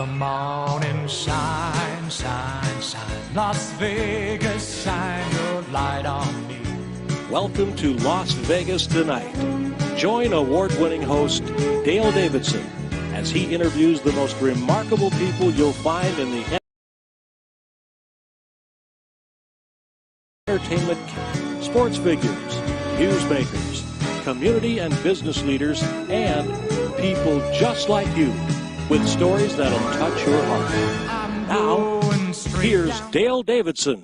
Come on and shine, shine, shine. Las Vegas, shine your light on me. Welcome to Las Vegas Tonight. Join award-winning host Dale Davidson as he interviews the most remarkable people you'll find in the entertainment, sports figures, newsmakers, community and business leaders, and people just like you with stories that'll touch your heart. Now, here's Dale Davidson.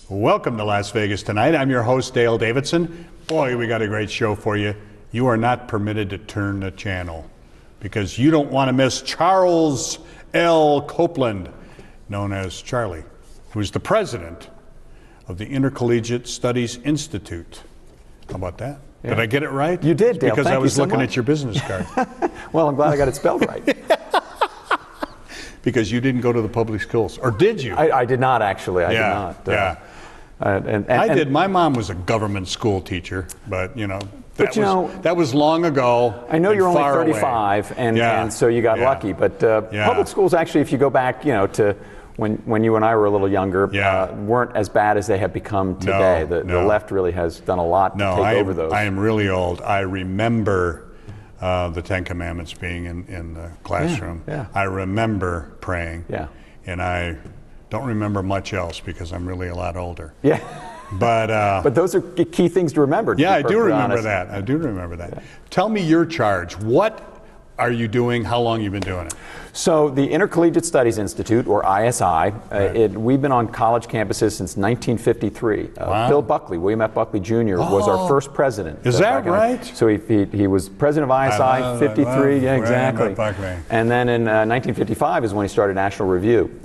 Welcome to Las Vegas Tonight. I'm your host, Dale Davidson. Boy, we got a great show for you. You are not permitted to turn the channel because you don't want to miss Charles L. Copeland, known as Charlie, who's the president of the Intercollegiate Studies Institute. How about that? Yeah. Did I get it right? You did, Dale. Because Thank I was you so looking much at your business card. Well, I'm glad I got it spelled right. Because you didn't go to the public schools, or did you? I did not, actually. I did not. I did. My mom was a government school teacher, but that was long ago. I know you're only 35, and so you got lucky. But public schools, actually, if you go back, to when you and I were a little younger, weren't as bad as they have become today. The left really has done a lot to take over those. I am really old. I remember the Ten Commandments being in the classroom. I remember praying. And I don't remember much else because I'm really a lot older. But those are key things to remember. I do remember that. I do remember that. Yeah. Tell me your charge. What are you doing? How long you been doing it? So the Intercollegiate Studies Institute, or ISI, we've been on college campuses since 1953. Bill Buckley, William F. Buckley Jr. was our first president. Is that right? So he was president of ISI, 53, exactly. And then in 1955 is when he started National Review.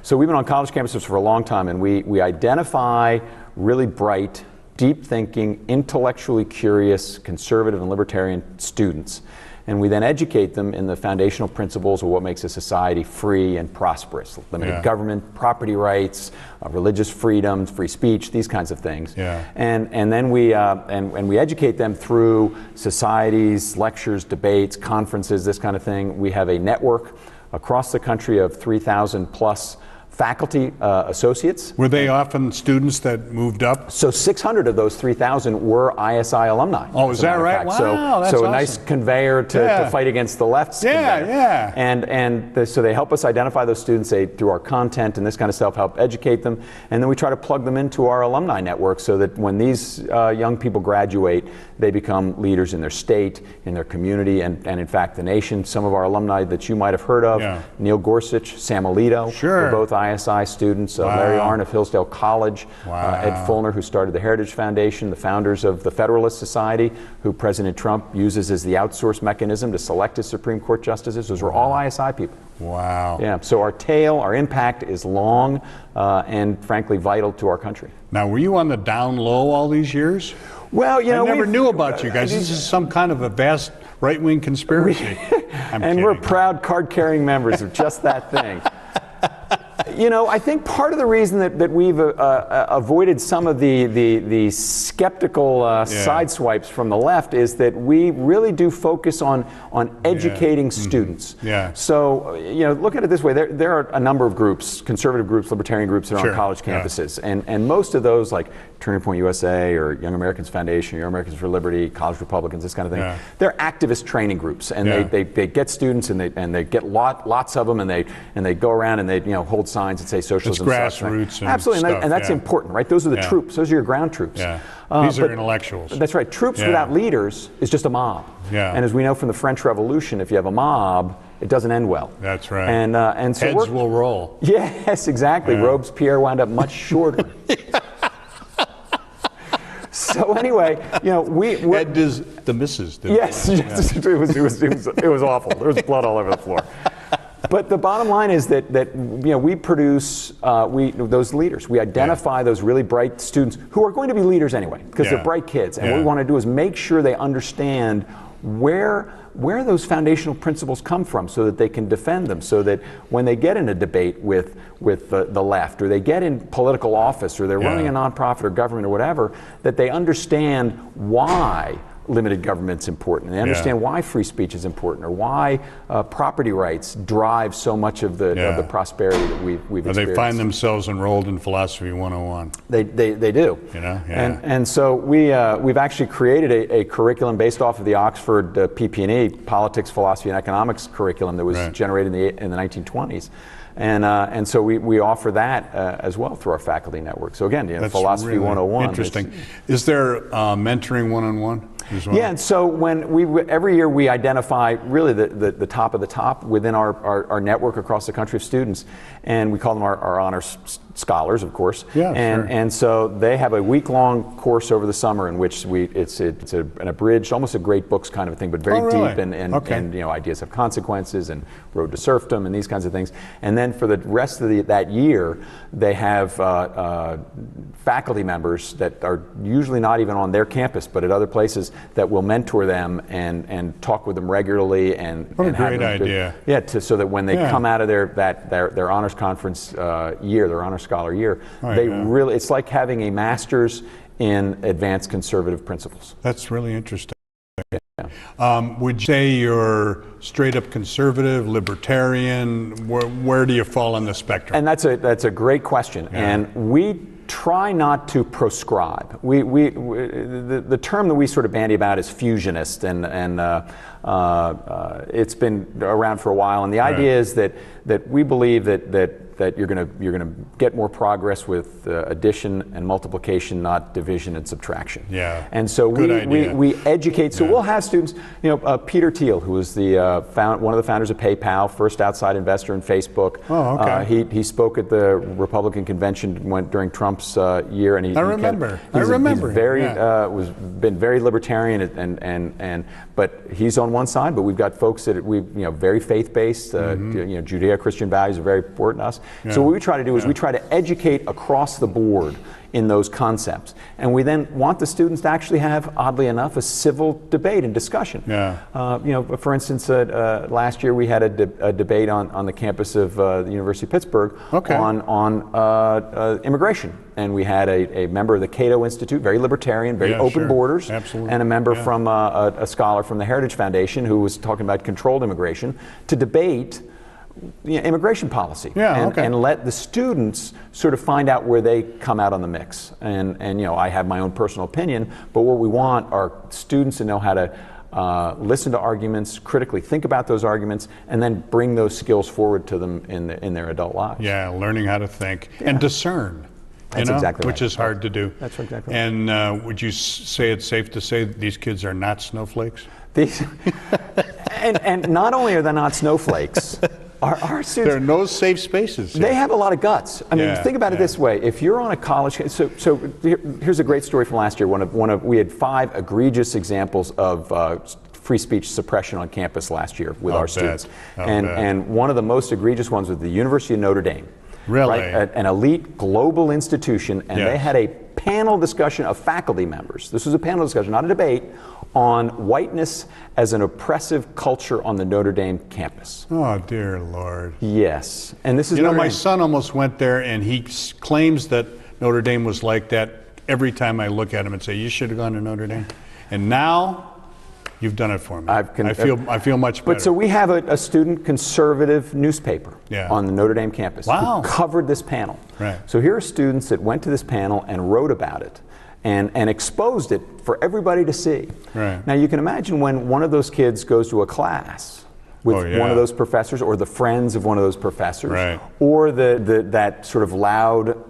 So we've been on college campuses for a long time, and we identify really bright, deep-thinking, intellectually curious, conservative and libertarian students. And we then educate them in the foundational principles of what makes a society free and prosperous. Limited government, property rights, religious freedoms, free speech, these kinds of things. And then we educate them through societies, lectures, debates, conferences, this kind of thing. We have a network across the country of 3,000 plus faculty associates. Were they often students that moved up? So 600 of those 3,000 were ISI alumni. Oh, is that right? Wow, that's so awesome. A nice conveyor to fight against the left's conveyor. So they help us identify those students through our content and this kind of stuff, help educate them, and then we try to plug them into our alumni network so that when these young people graduate, they become leaders in their state, in their community, and in fact the nation. Some of our alumni that you might have heard of, Neil Gorsuch, Sam Alito, were both ISI students, Larry Arnn of Hillsdale College, Ed Fulner, who started the Heritage Foundation, the founders of the Federalist Society, who President Trump uses as the outsource mechanism to select his Supreme Court justices. Those were all ISI people. Wow. Yeah, so our impact is long and frankly vital to our country. Now, were you on the down low all these years? Well, I never knew about you guys. This is some kind of a vast right-wing conspiracy. We're proud card-carrying members of just that thing. I think part of the reason that we've avoided some of the skeptical side swipes from the left is that we really do focus on educating students. So, look at it this way. There are a number of groups, conservative groups, libertarian groups that are on college campuses. And most of those, like Turning Point USA or Young Americans Foundation, Young Americans for Liberty, College Republicans, this kind of thing, they're activist training groups. And they get students and they get lots of them and they go around and they hold signs that say socialism. It's grassroots and absolutely, stuff, and that's important, right? Those are the troops. Those are your ground troops. These are intellectuals. That's right. Troops without leaders is just a mob. And as we know from the French Revolution, if you have a mob, it doesn't end well. That's right. And so heads will roll. Yes, exactly. Robespierre wound up much shorter. So anyway, Ed is the missus. Yes, it was awful. There was blood all over the floor. But the bottom line is that we produce those leaders. We identify those really bright students who are going to be leaders anyway because they're bright kids. And what we want to do is make sure they understand where those foundational principles come from so that they can defend them, so that when they get in a debate with the left, or they get in political office, or they're running a nonprofit or government or whatever, that they understand why limited government's important. They understand why free speech is important, or why property rights drive so much of the prosperity that we've experienced. They find themselves enrolled in Philosophy 101. They do. You know, and so we've actually created a curriculum based off of the Oxford PP&E, Politics, Philosophy, and Economics curriculum that was generated in the 1920s. And so we offer that as well through our faculty network. So again, Philosophy really 101. Interesting. Is there mentoring one-on-one as well? Yeah, and so every year we identify really the top of the top within our network across the country of students, and we call them our honors scholars, of course. Yeah, and so they have a week-long course over the summer in which it's an abridged, almost a great books kind of a thing, but very deep and ideas of consequences and road to serfdom and these kinds of things. And then for the rest of that year, they have faculty members that are usually not even on their campus, but at other places, that will mentor them and talk with them regularly and what and a great idea. So that when they come out of their honors conference year, their honors scholar year, really, it's like having a master's in advanced conservative principles. That's really interesting. Would you say you're straight up conservative, libertarian? Where do you fall on the spectrum? And that's a great question. And we try not to proscribe. The term that we sort of bandy about is fusionist, and it's been around for a while. And the idea is that we believe that you're going to get more progress with addition and multiplication, not division and subtraction. Yeah. And so we educate. So we'll have students. Peter Thiel, who was one of the founders of PayPal, first outside investor in Facebook. Oh, okay. He spoke at the Republican convention during Trump's year, and I remember. He's been very libertarian, but he's on one side. But we've got folks that very faith-based. Judeo-Christian values are very important to us. Yeah. So what we try to do is we try to educate across the board in those concepts, and we then want the students to actually have, oddly enough, a civil debate and discussion. Yeah. For instance, last year we had a debate on the campus of the University of Pittsburgh on immigration, and we had a member of the Cato Institute, very libertarian, very open borders, absolutely, and a member from a scholar from the Heritage Foundation who was talking about controlled immigration, to debate immigration policy, and let the students sort of find out where they come out on the mix. And I have my own personal opinion, but what we want are students to know how to listen to arguments, critically think about those arguments, and then bring those skills forward to them in their adult lives. Yeah, learning how to think and discern. That's exactly right. Which is hard to do. That's exactly right. And would you say it's safe to say that these kids are not snowflakes? And not only are they not snowflakes, our students, there are no safe spaces. They have a lot of guts. I mean, think about it this way: if you're on a college, so here's a great story from last year. We had 5 egregious examples of free speech suppression on campus last year with our students, and one of the most egregious ones was the University of Notre Dame. Really? Right? An elite global institution, and they had a panel discussion of faculty members. This was a panel discussion, not a debate, on whiteness as an oppressive culture on the Notre Dame campus. Oh, dear Lord. Yes. And this is my son almost went there, and he claims that Notre Dame was like that. Every time I look at him and say, you should have gone to Notre Dame. And now you've done it for me. I feel much better. But so we have a student conservative newspaper on the Notre Dame campus who covered this panel. Right. So here are students that went to this panel and wrote about it and exposed it for everybody to see. Right. Now you can imagine when one of those kids goes to a class with one of those professors, or the friends of one of those professors, or that sort of loud,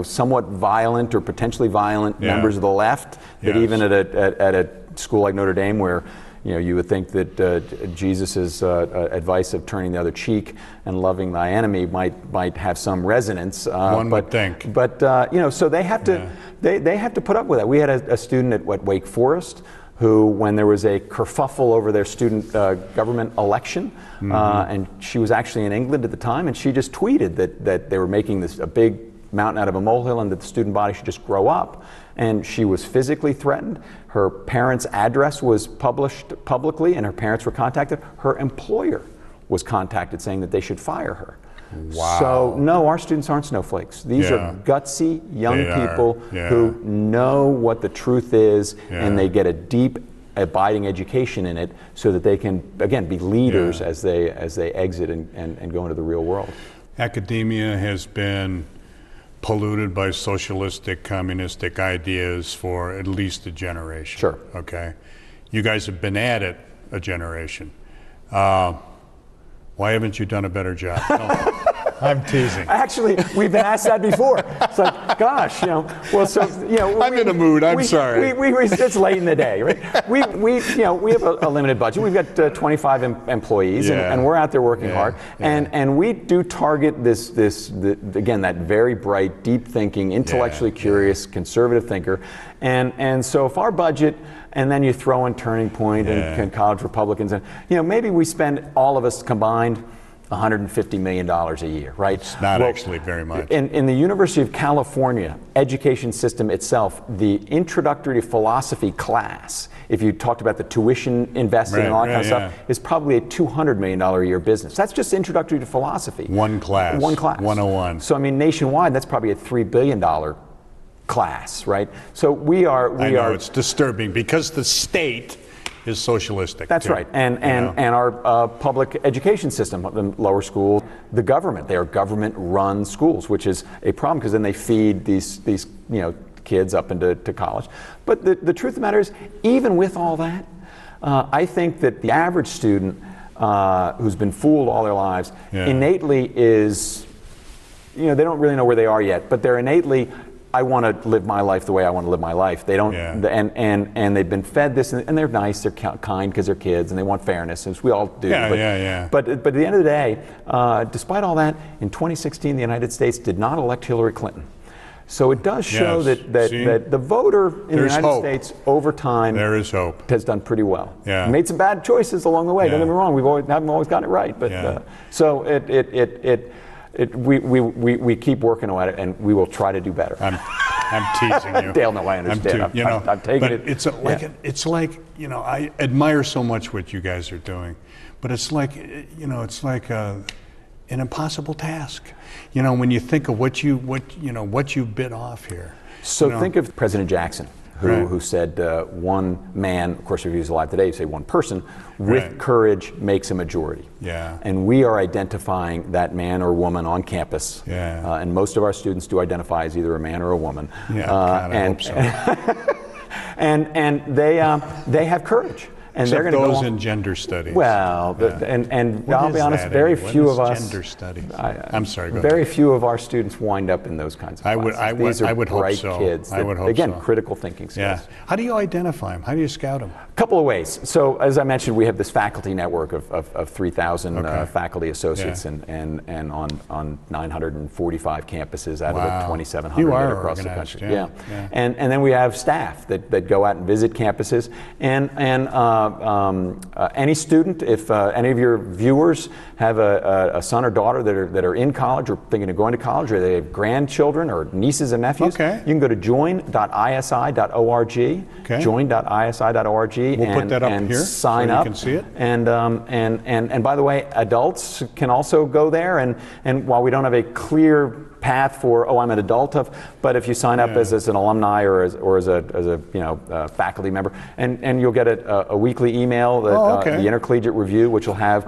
somewhat violent or potentially violent members of the left, that even at a school like Notre Dame, where you would think that Jesus' advice of turning the other cheek and loving thy enemy might have some resonance. One would think. But so they have to they have to put up with that. We had a student at Wake Forest who, when there was a kerfuffle over their student government election, and she was actually in England at the time, and she just tweeted that they were making a big mountain out of a molehill and that the student body should just grow up. And she was physically threatened. Her parents' address was published publicly, and her parents were contacted. Her employer was contacted saying that they should fire her. Wow. So no, our students aren't snowflakes. These are gutsy young people who know what the truth is, and they get a deep, abiding education in it, so that they can, again, be leaders as they exit and go into the real world. Academia has been polluted by socialistic, communistic ideas for at least a generation. Sure. Okay. You guys have been at it a generation. Why haven't you done a better job? No, I'm teasing. Actually, we've been asked that before. It's like, gosh, I'm in a mood. I'm sorry. It's late in the day, right? We have a limited budget. We've got 25 employees, and we're out there working hard. And we do target this again, that very bright, deep thinking, intellectually curious, conservative thinker. And so if our budget, and then you throw in Turning Point and College Republicans, and maybe we spend, all of us combined, $150 million a year, right? It's not actually very much. In the University of California education system itself, the introductory to philosophy class, if you talked about the tuition investing and all that kind of stuff, is probably a $200 million a year business. That's just introductory to philosophy. One class. 101. So I mean, nationwide, that's probably a $3 billion class, right? So we are. It's disturbing because the state is socialistic. That's right, and our public education system, the lower school, the government, they are government-run schools, which is a problem because then they feed these kids up into college. But the truth of the matter is, even with all that, I think that the average student who's been fooled all their lives innately is, they don't really know where they are yet, but they're innately, I want to live my life the way I want to live my life. They don't, and they've been fed this, and they're nice, they're kind because they're kids, and they want fairness, as we all do. But at the end of the day, despite all that, in 2016, the United States did not elect Hillary Clinton. So it does show that the voter in the United States over time has done pretty well. Made some bad choices along the way. Don't get me wrong, we haven't always gotten it right, but so we keep working at it, and we will try to do better. I'm teasing you. Dale, no, I understand. I'm taking it. It's like I admire so much what you guys are doing, but it's like an impossible task. When you think of what you bit off here. So think of President Jackson, who said one man, of course if he was alive today, you say one person, with courage makes a majority. And we are identifying that man or woman on campus. And most of our students do identify as either a man or a woman. I hope so. and they have courage. And Except they're going to those in gender studies. Well, and I'll be honest, very few of us. Gender studies. I'm sorry. Go very ahead. few of our students wind up in those kinds of classes. These are would hope bright so. kids. I would hope again, so. critical thinking skills. How do you identify them? How do you scout them? A couple of ways. So as I mentioned, we have this faculty network of 3,000 faculty associates and on 945 campuses out of the 2,700 across the country. And then we have staff that go out and visit campuses and any student, if any of your viewers have a son or daughter that are in college or thinking of going to college, or they have grandchildren or nieces and nephews, you can go to join.isi.org, join.isi.org, we'll put that up and here sign so up. You can see it. And by the way, adults can also go there, and while we don't have a clear path for I'm an adult but if you sign up as an alumni or as a faculty member, and you'll get a weekly email, the Intercollegiate Review, which will have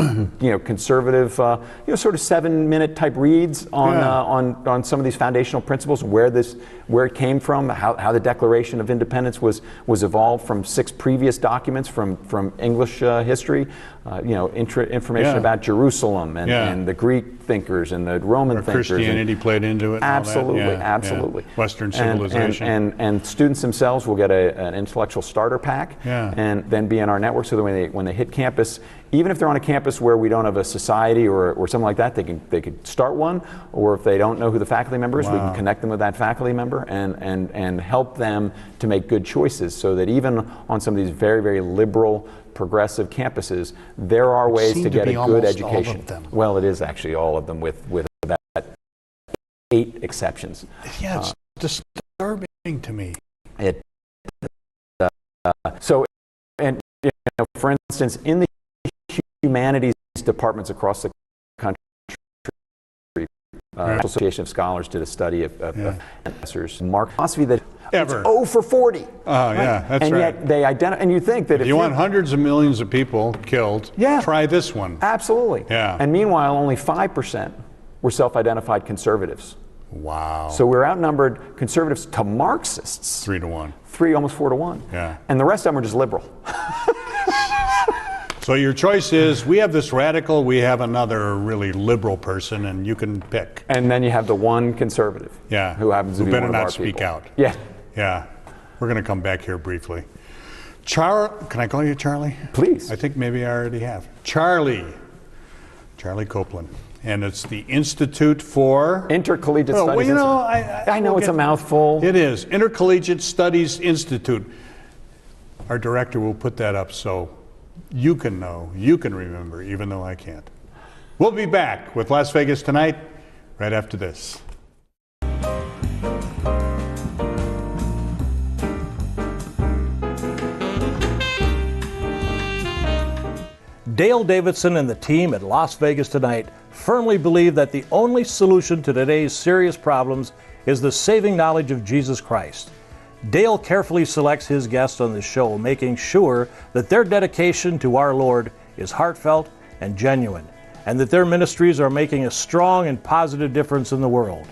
conservative sort of 7-minute type reads on some of these foundational principles, where it came from, how the Declaration of Independence was evolved from 6 previous documents from English history, information about Jerusalem and the Greek thinkers and the Roman thinkers. Christianity played into it. Absolutely. Western civilization. And students themselves will get an intellectual starter pack, and then be in our network, so that when they hit campus, even if they're on a campus where we don't have a society or something like that, they could start one, or if they don't know who the faculty member is, we can connect them with that faculty member and help them to make good choices, so that even on some of these very, very liberal, progressive campuses, there are ways to get a good education. All of them. Well, it is actually all of them, with that 8 exceptions. It's disturbing to me. For instance, in the humanities departments across the country, Association of Scholars did a study of professors. Mark philosophy that Ever. It's 0 for 40. Oh, right? Yeah, that's and right. Yet they identify, and you think that if you want hundreds of millions of people killed, try this one. Absolutely. Yeah. And meanwhile, only 5% were self-identified conservatives. Wow. So we're outnumbered conservatives to Marxists. 3 to 1. Almost 4 to 1. Yeah. And the rest of them are just liberal. So your choice is, we have this radical, we have another really liberal person, and you can pick. And then you have the one conservative. Yeah. Who happens to be one of our people. Better not speak out. Yeah. Yeah. We're going to come back here briefly. Can I call you Charlie? Please. I think maybe I already have. Charlie Copeland. And it's the Institute for Intercollegiate Studies. Well, you know, I know it's a mouthful. It is. Intercollegiate Studies Institute. Our director will put that up so you can know, you can remember, even though I can't. We'll be back with Las Vegas Tonight right after this. Dale Davidson and the team at Las Vegas Tonight firmly believe that the only solution to today's serious problems is the saving knowledge of Jesus Christ. Dale carefully selects his guests on the show, making sure that their dedication to our Lord is heartfelt and genuine, and that their ministries are making a strong and positive difference in the world.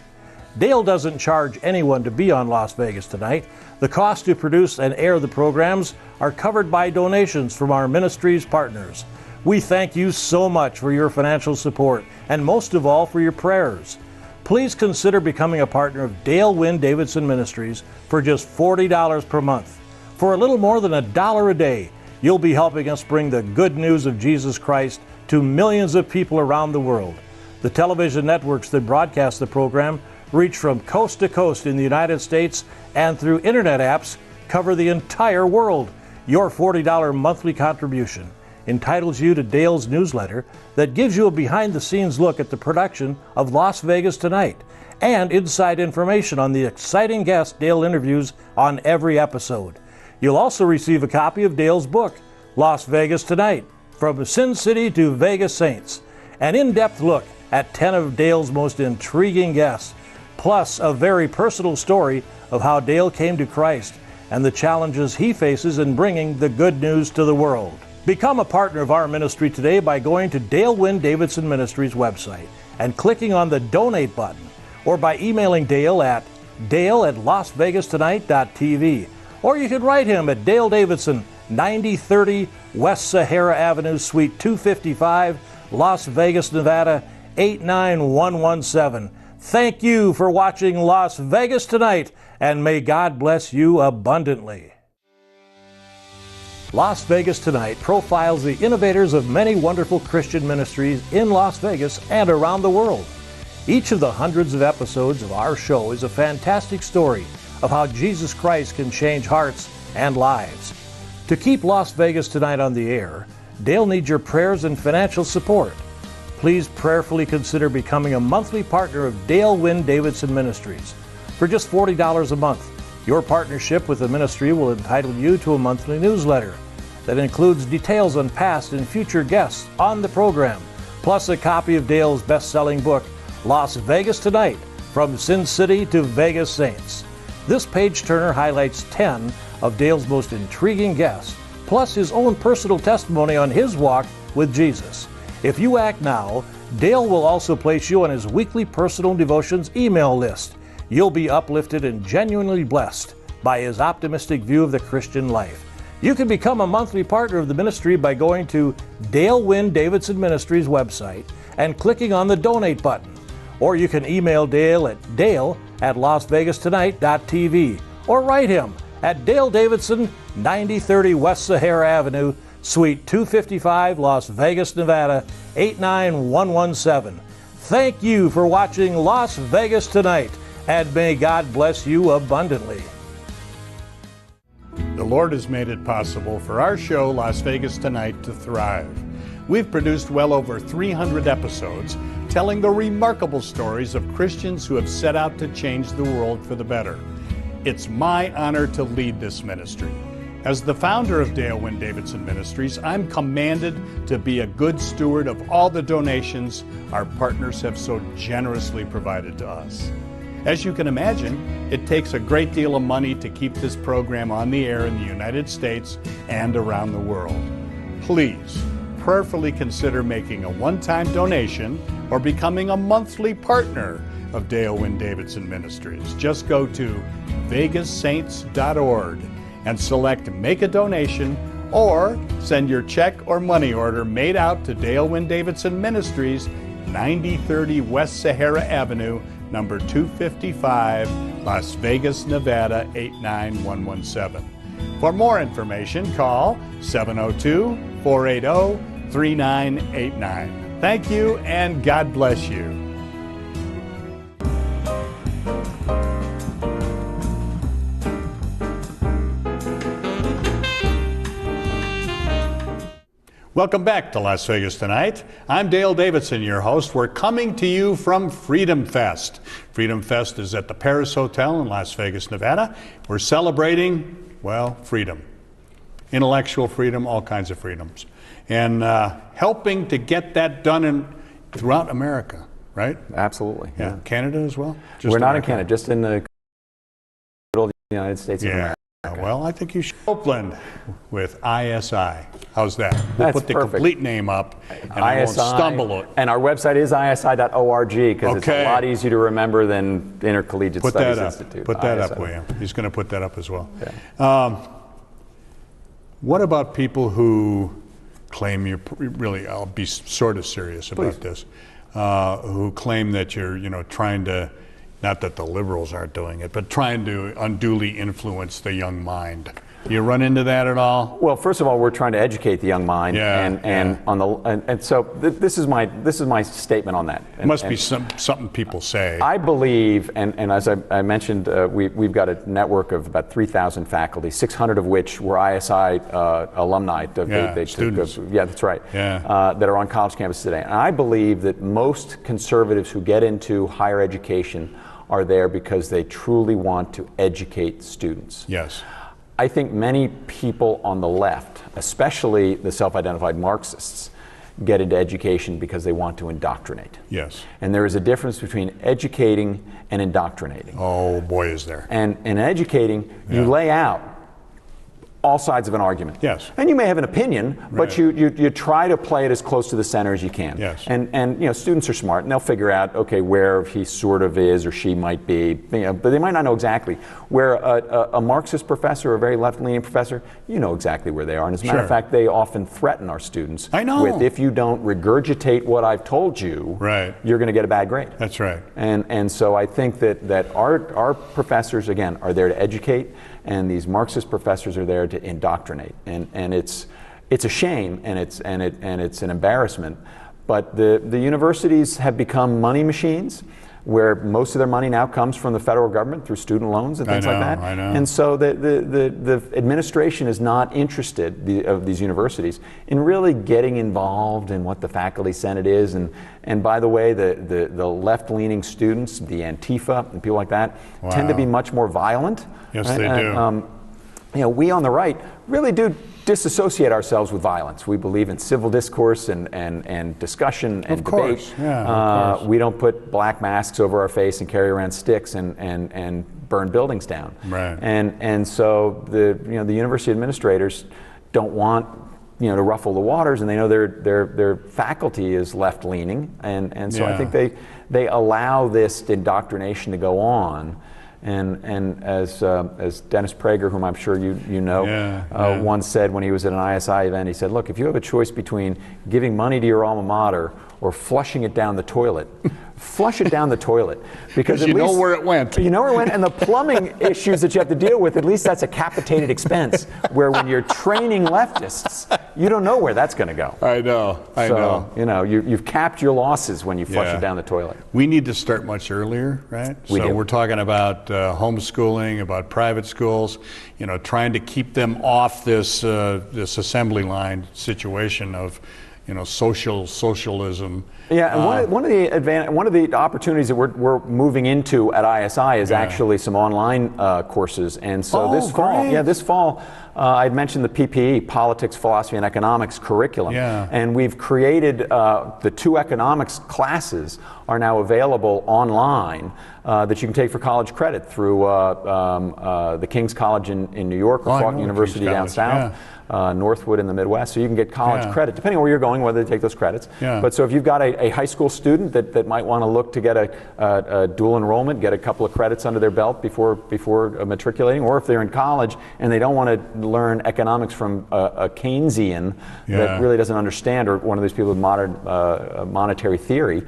Dale doesn't charge anyone to be on Las Vegas Tonight. The cost to produce and air the programs are covered by donations from our ministry's partners. We thank you so much for your financial support, and most of all for your prayers. Please consider becoming a partner of Dale Wynn Davidson Ministries for just $40 per month. For a little more than $1 a day, you'll be helping us bring the good news of Jesus Christ to millions of people around the world. The television networks that broadcast the program reach from coast to coast in the United States, and through internet apps cover the entire world. Your $40 monthly contribution entitles you to Dale's newsletter that gives you a behind-the-scenes look at the production of Las Vegas Tonight and inside information on the exciting guests Dale interviews on every episode. You'll also receive a copy of Dale's book, Las Vegas Tonight, From Sin City to Vegas Saints, an in-depth look at 10 of Dale's most intriguing guests, plus a very personal story of how Dale came to Christ and the challenges he faces in bringing the good news to the world. Become a partner of our ministry today by going to Dale Wynn Davidson Ministries website and clicking on the donate button, or by emailing Dale at dale@lasvegastonight.tv. Or you can write him at Dale Davidson, 9030 West Sahara Avenue, Suite 255, Las Vegas, Nevada, 89117. Thank you for watching Las Vegas Tonight, and may God bless you abundantly. Las Vegas Tonight profiles the innovators of many wonderful Christian ministries in Las Vegas and around the world. Each of the hundreds of episodes of our show is a fantastic story of how Jesus Christ can change hearts and lives. To keep Las Vegas Tonight on the air, Dale needs your prayers and financial support. Please prayerfully consider becoming a monthly partner of Dale Wynn Davidson Ministries. For just $40 a month, your partnership with the ministry will entitle you to a monthly newsletter that includes details on past and future guests on the program, plus a copy of Dale's best-selling book, Las Vegas Tonight, From Sin City to Vegas Saints. This page-turner highlights 10 of Dale's most intriguing guests, plus his own personal testimony on his walk with Jesus. If you act now, Dale will also place you on his weekly personal devotions email list. You'll be uplifted and genuinely blessed by his optimistic view of the Christian life. You can become a monthly partner of the ministry by going to Dale Wynn Davidson Ministries website and clicking on the donate button. Or you can email Dale at lasvegastonight.tv or write him at Dale Davidson, 9030 West Sahara Avenue, Suite 255, Las Vegas, Nevada, 89117. Thank you for watching Las Vegas Tonight, and may God bless you abundantly. The Lord has made it possible for our show, Las Vegas Tonight, to thrive. We've produced well over 300 episodes telling the remarkable stories of Christians who have set out to change the world for the better. It's my honor to lead this ministry. As the founder of Dale Wynn Davidson Ministries, I'm commanded to be a good steward of all the donations our partners have so generously provided to us. As you can imagine, it takes a great deal of money to keep this program on the air in the United States and around the world. Please prayerfully consider making a one-time donation or becoming a monthly partner of Dale Wynn Davidson Ministries. Just go to vegassaints.org and select Make a Donation, or send your check or money order made out to Dale Wynn Davidson Ministries, 9030 West Sahara Avenue, number 255, Las Vegas, Nevada 89117. For more information, call 702-480-3989. Thank you, and God bless you. Welcome back to Las Vegas Tonight. I'm Dale Davidson, your host. We're coming to you from Freedom Fest. Freedom Fest is at the Paris Hotel in Las Vegas, Nevada. We're celebrating, well, freedom. Intellectual freedom, all kinds of freedoms. And helping to get that done throughout America, right? Absolutely. Yeah. Canada as well? Just We're not in Canada, just in the middle of the United States of America. Well, I think you should. Copeland with ISI. How's that? We'll put the perfect. Complete name up, and I won't stumble it. And our website is isi.org, because it's a lot easier to remember than Intercollegiate Studies Institute. Put that up, William. He's going to put that up as well. Yeah. What about people who claim you're really? I'll be sort of serious about this. Who claim that you're, trying to. Not that the liberals aren't doing it, but trying to unduly influence the young mind. You run into that at all? Well, first of all, we're trying to educate the young mind, and so this is my statement on that. It must be something people say. I believe, and as I mentioned, we've got a network of about 3,000 faculty, 600 of which were ISI alumni. Students. Yeah, that's right. Yeah. That are on college campus today. And I believe that most conservatives who get into higher education are there because they truly want to educate students. Yes. I think many people on the left, especially the self-identified Marxists, get into education because they want to indoctrinate. Yes. And there is a difference between educating and indoctrinating. Oh, boy, is there. And in educating, you lay out all sides of an argument. Yes. And you may have an opinion, but you try to play it as close to the center as you can. Yes. And students are smart, and they'll figure out, okay, where he sort of is or she might be, but they might not know exactly. Where a Marxist professor or a very left-leaning professor, you know exactly where they are. And as a matter of fact, they often threaten our students with, if you don't regurgitate what I've told you, you're going to get a bad grade. That's right. And so I think that our professors, again, are there to educate, and these Marxist professors are there to indoctrinate, and it's a shame, and it's an embarrassment. But the universities have become money machines, where most of their money now comes from the federal government through student loans and things like that. I know. And so the administration is not interested, of these universities, in really getting involved in what the faculty senate is. And by the way, the left-leaning students, the Antifa and people like that, tend to be much more violent. Yes, they do. We on the right really do disassociate ourselves with violence. We believe in civil discourse and discussion and debate. Of course. We don't put black masks over our face and carry around sticks and burn buildings down. Right. And so the university administrators don't want to ruffle the waters, and they know their faculty is left leaning, and so I think they allow this indoctrination to go on. And as Dennis Prager, whom I'm sure you know, once said when he was at an ISI event, he said, look, if you have a choice between giving money to your alma mater or flushing it down the toilet, flush it down the toilet, because at least you know where it went. You know where it went, and the plumbing issues that you have to deal with, at least that's a capitated expense, where when you're training leftists, you don't know where that's going to go. I know. You've capped your losses when you flush it down the toilet. We need to start much earlier, right? We're talking about homeschooling, about private schools, trying to keep them off this assembly line situation of socialism. Yeah, and one of the opportunities that we're moving into at ISI is actually some online courses. And so this fall, I'd mentioned the PPE, Politics, Philosophy, and Economics curriculum. Yeah. And we've created the 2 economics classes are now available online that you can take for college credit through the King's College in New York or Faulkner University down south. Yeah. Northwood in the Midwest, so you can get college credit, depending on where you're going, whether to take those credits. Yeah. But so if you've got a high school student that might want to look to get a dual enrollment, get a couple of credits under their belt before matriculating, or if they're in college and they don't want to learn economics from a Keynesian that really doesn't understand, or one of these people with modern monetary theory,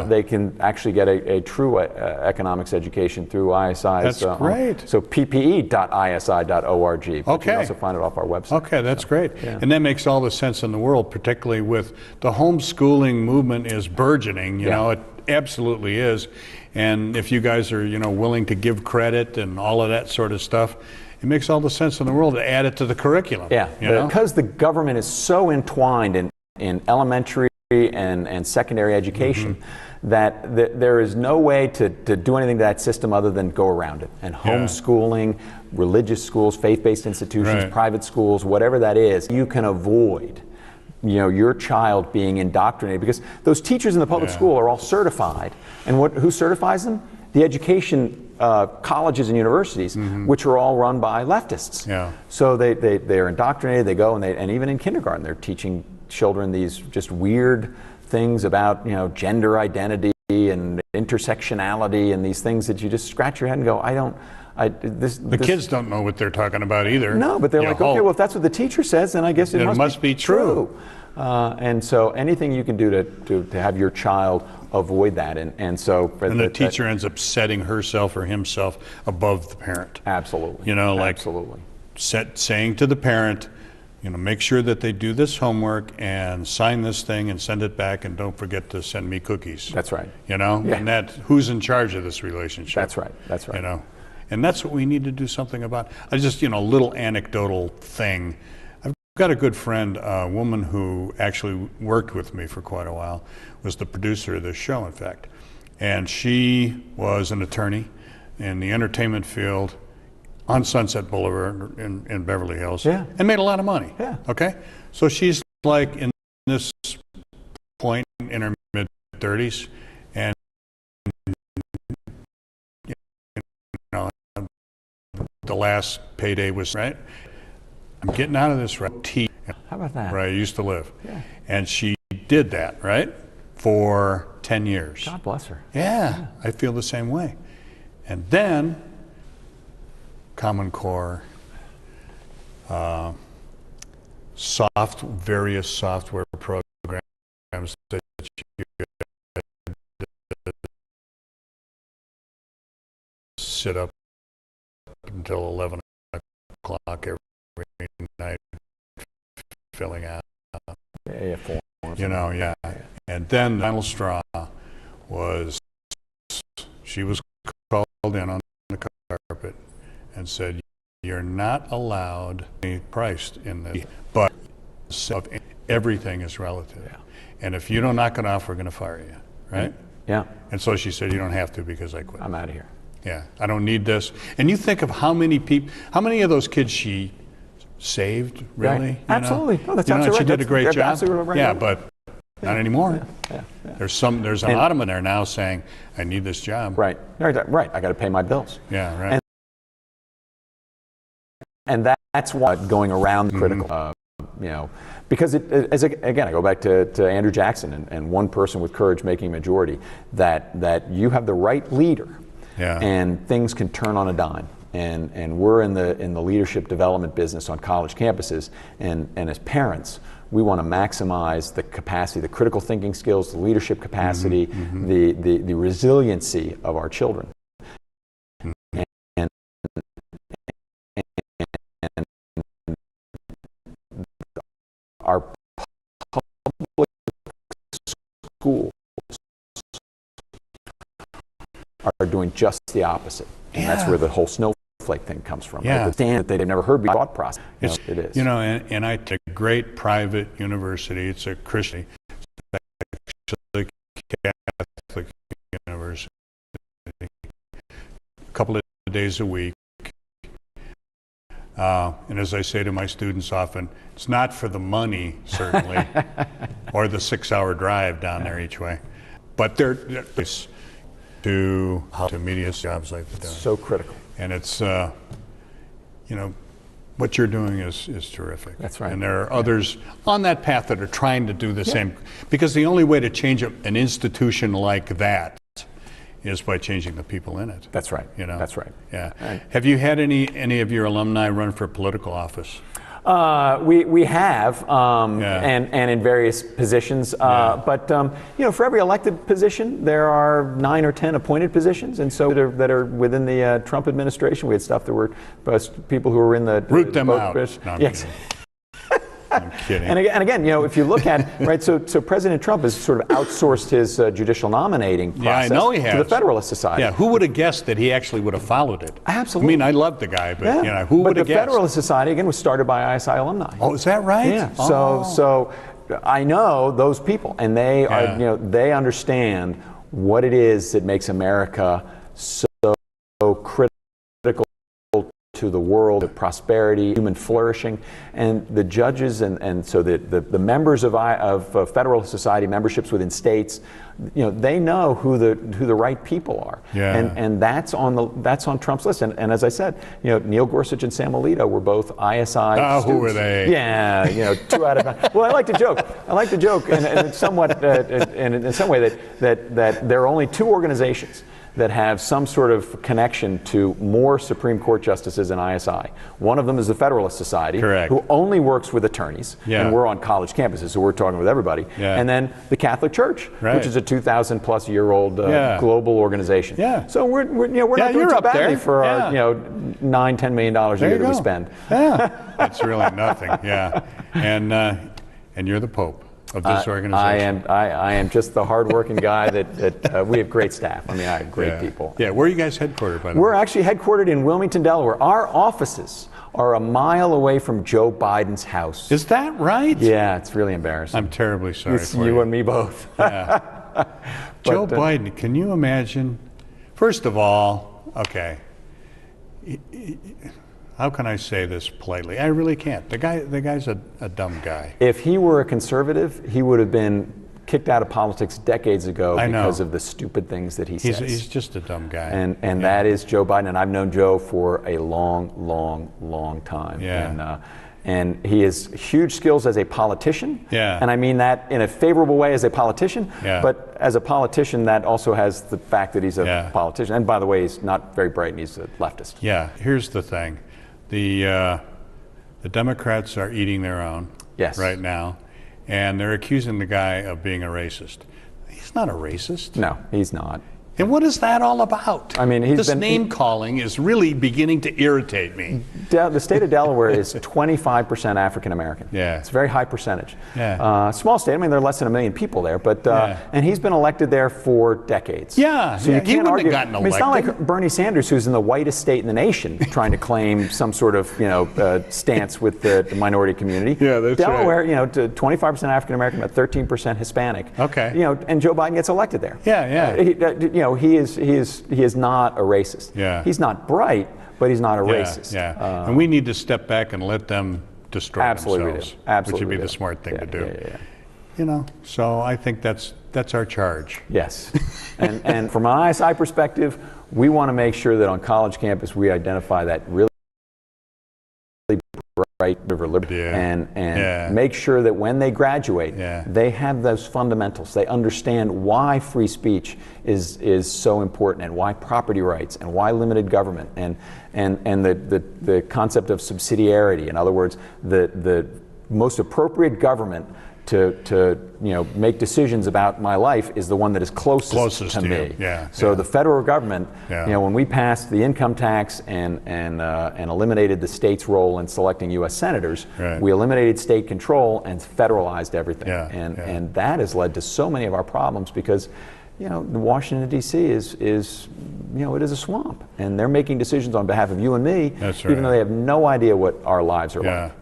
they can actually get a true economics education through ISI's. That's great. So ppe.isi.org. Okay. You can also find it off our website. Okay, that's great. Yeah. And that makes all the sense in the world, particularly with the homeschooling movement is burgeoning, you know, it absolutely is. And if you guys are, willing to give credit and all of that sort of stuff, it makes all the sense in the world to add it to the curriculum. Yeah, because the government is so entwined in elementary and secondary education that there is no way to do anything to that system other than go around it. And homeschooling, religious schools, faith-based institutions, private schools, whatever that is, you can avoid your child being indoctrinated, because those teachers in the public school are all certified. And who certifies them? The education colleges and universities, which are all run by leftists. Yeah. So they're indoctrinated, they go, and even in kindergarten they're teaching children these just weird things about gender identity and intersectionality and these things that you just scratch your head and go, the kids don't know what they're talking about either. No, but they're like, okay, well, if that's what the teacher says, then I guess it must be true. And so anything you can do to have your child avoid that, and the teacher ends up setting herself or himself above the parent. Absolutely. Absolutely. Saying to the parent, make sure that they do this homework and sign this thing and send it back, and don't forget to send me cookies. That's right. And who's in charge of this relationship? That's right. And that's what we need to do something about. I just, a little anecdotal thing. I've got a good friend, a woman who actually worked with me for quite a while, was the producer of this show, in fact. And she was an attorney in the entertainment field on Sunset Boulevard in Beverly Hills, and made a lot of money. Yeah. Okay? So she's like in this point in her mid-30s, and the last payday was, I'm getting out of this tea. How about that? Where I used to live. Yeah. And she did that, for 10 years. God bless her. Yeah, I feel the same way. And then Common Core, various software programs that you sit up until 11 o'clock every night filling out. And then the final straw was she was called in on the carpet and said, "You're not allowed to be priced in this, but everything is relative. Yeah. And if you don't knock it off, we're going to fire you." Right? Yeah. And so she said, "You don't have to, because I quit. I'm out of here. Yeah, I don't need this." And you think of how many of those kids she saved, really? Right. Absolutely. Oh, that's absolutely right. She did a great job. Right. Yeah, but not anymore. Yeah. There's an ottoman there now saying, "I need this job." Right. I got to pay my bills. Yeah, right. And that's why going around critical, because again, I go back to Andrew Jackson and one person with courage making a majority, that you have the right leader, and things can turn on a dime. And we're in the leadership development business on college campuses, and as parents, we want to maximize the capacity, the critical thinking skills, the leadership capacity, the resiliency of our children. And our public schools are doing just the opposite. And that's where the whole snowflake thing comes from. Yeah. Right? The stand that they've never heard before thought process. It is. And I take great private university. It's a Christian, actually Catholic university. A couple of days a week. And as I say to my students often, it's not for the money, certainly, or the 6-hour drive down there each way, but they're to media jobs like that. So critical. And it's, what you're doing is terrific. That's right. And there are others on that path that are trying to do the same, because the only way to change an institution like that is by changing the people in it. That's right. That's right. Yeah. Right. Have you had any of your alumni run for political office? We have, and in various positions. But for every elected position, there are 9 or 10 appointed positions, and so that are within the Trump administration. We had stuff that were people who were in the root them out. No, yes. I'm kidding. And again, if you look at so President Trump has sort of outsourced his judicial nominating process I know he has. to the Federalist Society. Yeah, who would have guessed that he actually would have followed it? Absolutely. I mean, I love the guy, but who would have guessed? But the Federalist Society again was started by ISI alumni. Oh, is that right? Yeah. So I know those people, and they are they understand what it is that makes America so critical to the world of prosperity, human flourishing, and the judges and so the members of Federalist Society memberships within states, they know who the right people are, and that's on Trump's list. And as I said, Neil Gorsuch and Sam Alito were both ISI students. Who were they? Yeah, 2 out of 9. Well, I like to joke, and it's somewhat in some way that there are only 2 organizations that have some sort of connection to more Supreme Court justices than ISI. One of them is the Federalist Society, who only works with attorneys, and we're on college campuses, so we're talking with everybody. And then the Catholic Church, which is a 2,000-plus-year-old global organization. So we're not doing too badly for our $9-10 million a year that we spend. That's really nothing. And you're the Pope of this organization. I am just the hardworking guy that we have great staff. I mean, I have great people. Yeah, where are you guys headquartered, by the way? We're actually headquartered in Wilmington, Delaware. Our offices are a mile away from Joe Biden's house. Is that right? Yeah, it's really embarrassing. I'm terribly sorry it's for you and me both. Joe Biden, can you imagine? First of all, okay. How can I say this politely? I really can't. The guy's a dumb guy. If he were a conservative, he would have been kicked out of politics decades ago because of the stupid things that he says. He's just a dumb guy. And that is Joe Biden. And I've known Joe for a long time. And he has huge skills as a politician. And I mean that in a favorable way as a politician. But as a politician, that also has the fact that he's a politician. And by the way, he's not very bright and he's a leftist. Here's the thing. The Democrats are eating their own right now, and they're accusing the guy of being a racist. He's not a racist. No, he's not. And what is that all about? I mean, this name calling is really beginning to irritate me. The state of Delaware is 25% African American. It's a very high percentage. Small state. I mean, there are less than 1 million people there, but and he's been elected there for decades. So you can't argue. Have gotten elected. I mean, it's not like Bernie Sanders, who's in the whitest state in the nation, trying to claim some sort of stance with the minority community. That's Delaware, 25% African American, about 13% Hispanic. And Joe Biden gets elected there. He is not a racist. He's not bright, but he's not a racist. And we need to step back and let them destroy themselves. Absolutely, which would be the smart thing to do. So I think that's our charge. Yes. and from an ISI perspective, we want to make sure that on college campus we identify that really bright river liberty and make sure that when they graduate, they have those fundamentals. They understand why free speech is so important, and why property rights, and why limited government, and the concept of subsidiarity. In other words, the most appropriate government to make decisions about my life is the one that is closest to me. So the federal government, when we passed the income tax and eliminated the state's role in selecting U.S. senators, we eliminated state control and federalized everything. And that has led to so many of our problems because Washington, D.C. is it is a swamp, and they're making decisions on behalf of you and me, even though they have no idea what our lives are like.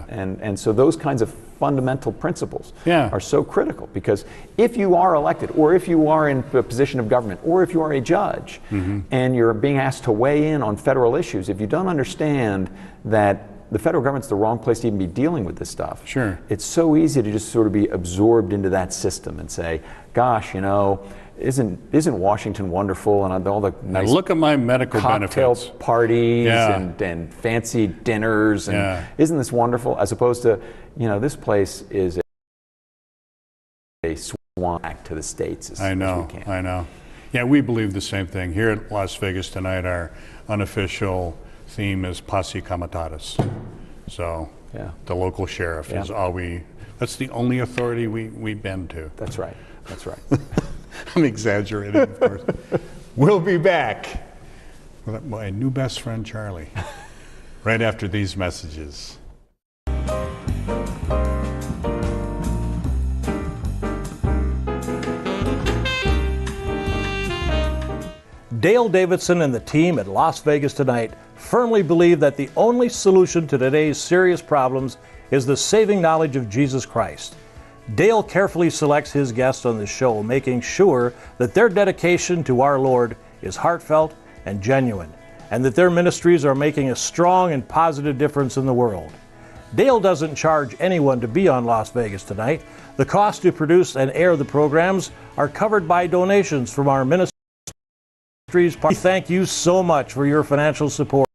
And so those kinds of fundamental principles are so critical, because if you are elected, or if you are in a position of government, or if you are a judge, and you're being asked to weigh in on federal issues, if you don't understand that the federal government's the wrong place to even be dealing with this stuff, it's so easy to just sort of be absorbed into that system and say, gosh, isn't Washington wonderful, and all the nice look at my medical cocktail benefits, parties and fancy dinners, and isn't this wonderful? As opposed to, this place is a swamp back to the States as we can. I know. Yeah, we believe the same thing. Here at Las Vegas Tonight, our unofficial theme is Posse Comitatus. So the local sheriff is all that's the only authority we bend to. That's right. I'm exaggerating, of course. We'll be back with my new best friend, Charlie, right after these messages. Dale Davidson and the team at Las Vegas Tonight firmly believe that the only solution to today's serious problems is the saving knowledge of Jesus Christ. Dale carefully selects his guests on the show, making sure that their dedication to our Lord is heartfelt and genuine, and that their ministries are making a strong and positive difference in the world. Dale doesn't charge anyone to be on Las Vegas Tonight. The cost to produce and air the programs are covered by donations from our ministries. We thank you so much for your financial support,